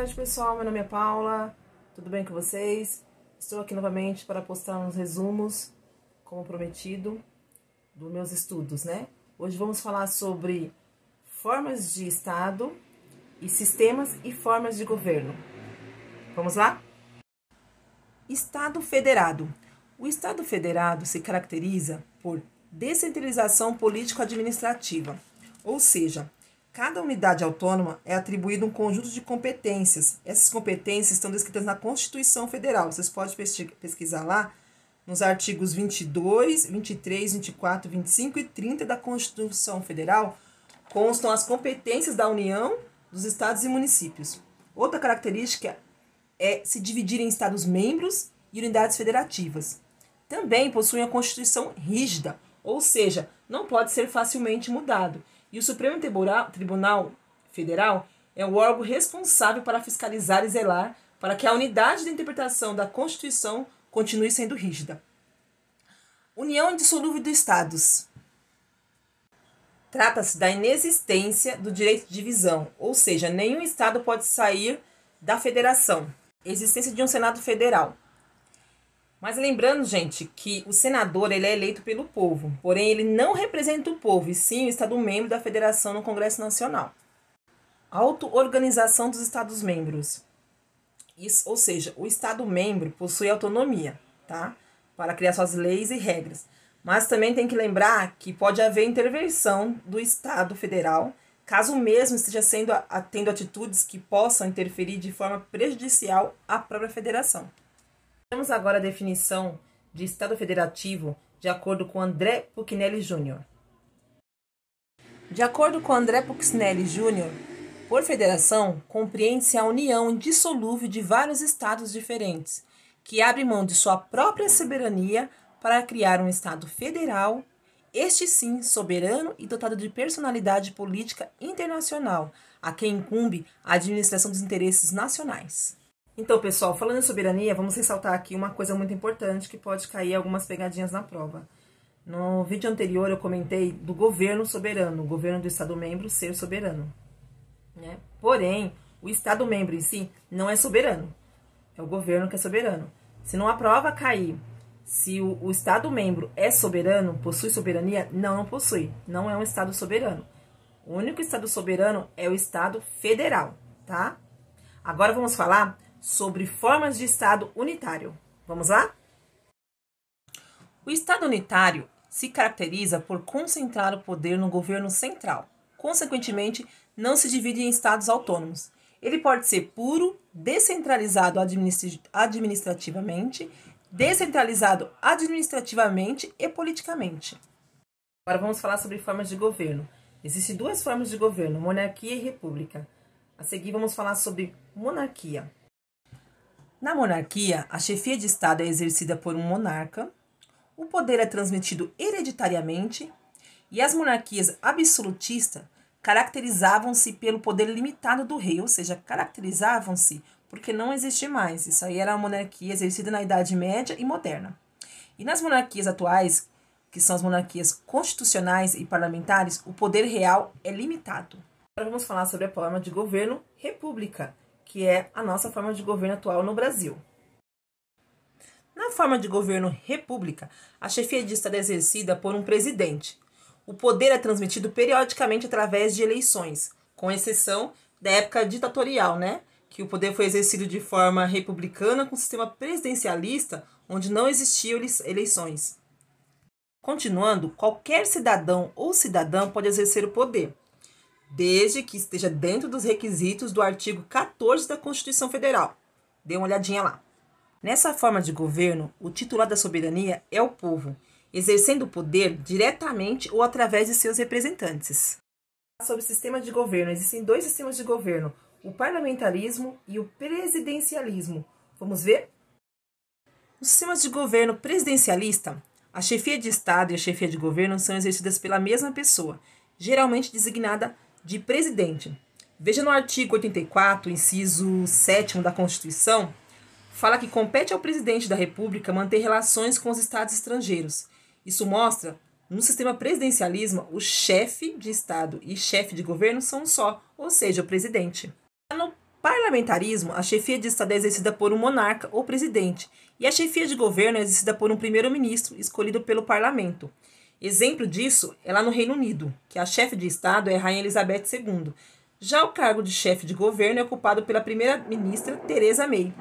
tarde, pessoal. Meu nome é Paula, tudo bem com vocês? Estou aqui novamente para postar uns resumos, como prometido, dos meus estudos, né? Hoje vamos falar sobre formas de Estado e sistemas e formas de governo. Vamos lá? Estado federado. O Estado federado se caracteriza por descentralização político-administrativa, ou seja, cada unidade autônoma é atribuído um conjunto de competências. Essas competências estão descritas na Constituição Federal. Vocês podem pesquisar lá nos artigos 22, 23, 24, 25 e 30 da Constituição Federal. Constam as competências da União, dos estados e municípios. Outra característica é se dividir em estados-membros e unidades federativas. Também possuem a Constituição rígida, ou seja, não pode ser facilmente mudado. E o Supremo Tribunal Federal é o órgão responsável para fiscalizar e zelar para que a unidade de interpretação da Constituição continue sendo rígida. União indissolúvel dos Estados. Trata-se da inexistência do direito de divisão, ou seja, nenhum Estado pode sair da federação. Existência de um Senado Federal. Mas lembrando, gente, que o senador ele é eleito pelo povo, porém ele não representa o povo, e sim o Estado-membro da federação no Congresso Nacional. Auto-organização dos Estados-membros. Ou seja, o Estado-membro possui autonomia, tá? Para criar suas leis e regras. Mas também tem que lembrar que pode haver intervenção do Estado federal, caso o mesmo esteja tendo atitudes que possam interferir de forma prejudicial à própria federação. Temos agora a definição de Estado Federativo de acordo com André Puccinelli Jr. De acordo com André Puccinelli Jr., por federação, compreende-se a união indissolúvel de vários estados diferentes, que abre mão de sua própria soberania para criar um Estado federal, este sim soberano e dotado de personalidade política internacional, a quem incumbe a administração dos interesses nacionais. Então, pessoal, falando em soberania, vamos ressaltar aqui uma coisa muito importante que pode cair algumas pegadinhas na prova. No vídeo anterior eu comentei do governo soberano, o governo do Estado-membro ser soberano, né? Porém, o Estado-membro em si não é soberano, é o governo que é soberano. Se numa prova cair, se o Estado-membro é soberano, possui soberania? Não, não possui, não é um Estado soberano. O único Estado soberano é o Estado federal, tá? Agora vamos falar sobre formas de Estado unitário. Vamos lá? O Estado unitário se caracteriza por concentrar o poder no governo central. Consequentemente, não se divide em estados autônomos. Ele pode ser puro, descentralizado administrativamente, descentralizado administrativamente e politicamente. Agora vamos falar sobre formas de governo. Existem duas formas de governo, monarquia e república. A seguir vamos falar sobre monarquia. Na monarquia, a chefia de Estado é exercida por um monarca, o poder é transmitido hereditariamente e as monarquias absolutistas caracterizavam-se pelo poder limitado do rei, ou seja, caracterizavam-se porque não existe mais. Isso aí era uma monarquia exercida na Idade Média e moderna. E nas monarquias atuais, que são as monarquias constitucionais e parlamentares, o poder real é limitado. Agora vamos falar sobre a forma de governo república, que é a nossa forma de governo atual no Brasil. Na forma de governo república, a chefia de Estado é exercida por um presidente. O poder é transmitido periodicamente através de eleições, com exceção da época ditatorial, né? Que o poder foi exercido de forma republicana com sistema presidencialista, onde não existiam eleições. Continuando, qualquer cidadão ou cidadã pode exercer o poder, desde que esteja dentro dos requisitos do artigo 14 da Constituição Federal. Dê uma olhadinha lá. Nessa forma de governo, o titular da soberania é o povo, exercendo o poder diretamente ou através de seus representantes. Sobre o sistema de governo, existem dois sistemas de governo, o parlamentarismo e o presidencialismo. Vamos ver? Nos sistemas de governo presidencialista, a chefia de Estado e a chefia de governo são exercidas pela mesma pessoa, geralmente designada de presidente. Veja no artigo 84, inciso 7º da Constituição, fala que compete ao presidente da República manter relações com os estados estrangeiros. Isso mostra, no sistema presidencialismo, o chefe de Estado e chefe de governo são um só, ou seja, o presidente. No parlamentarismo, a chefia de Estado é exercida por um monarca ou presidente, e a chefia de governo é exercida por um primeiro-ministro escolhido pelo parlamento. Exemplo disso é lá no Reino Unido, que a chefe de Estado é a Rainha Elizabeth II. Já o cargo de chefe de governo é ocupado pela primeira-ministra Theresa May.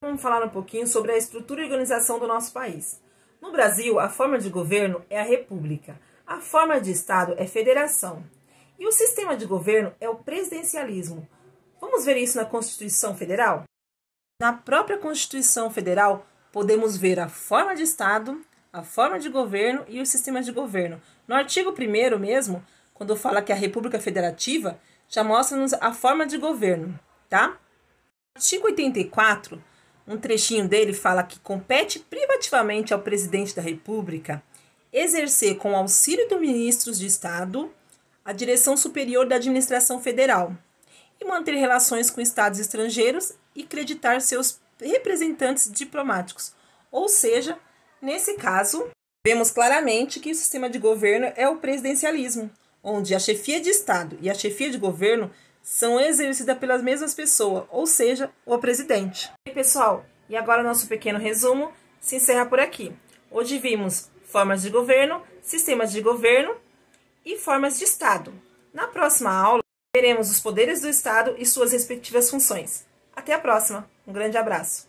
Vamos falar um pouquinho sobre a estrutura e organização do nosso país. No Brasil, a forma de governo é a república, a forma de Estado é federação, e o sistema de governo é o presidencialismo. Vamos ver isso na Constituição Federal? Na própria Constituição Federal, podemos ver a forma de Estado, a forma de governo e o sistema de governo. No artigo 1º mesmo, quando fala que a República Federativa, já mostra-nos a forma de governo, tá? No artigo 84, um trechinho dele fala que compete privativamente ao presidente da República exercer com auxílio dos ministros de Estado a direção superior da administração federal e manter relações com estados estrangeiros e creditar seus representantes diplomáticos. Ou seja, nesse caso, vemos claramente que o sistema de governo é o presidencialismo, onde a chefia de Estado e a chefia de governo são exercidas pelas mesmas pessoas, ou seja, o presidente. E pessoal, e agora o nosso pequeno resumo se encerra por aqui. Hoje vimos formas de governo, sistemas de governo e formas de Estado. Na próxima aula, veremos os poderes do Estado e suas respectivas funções. Até a próxima. Um grande abraço.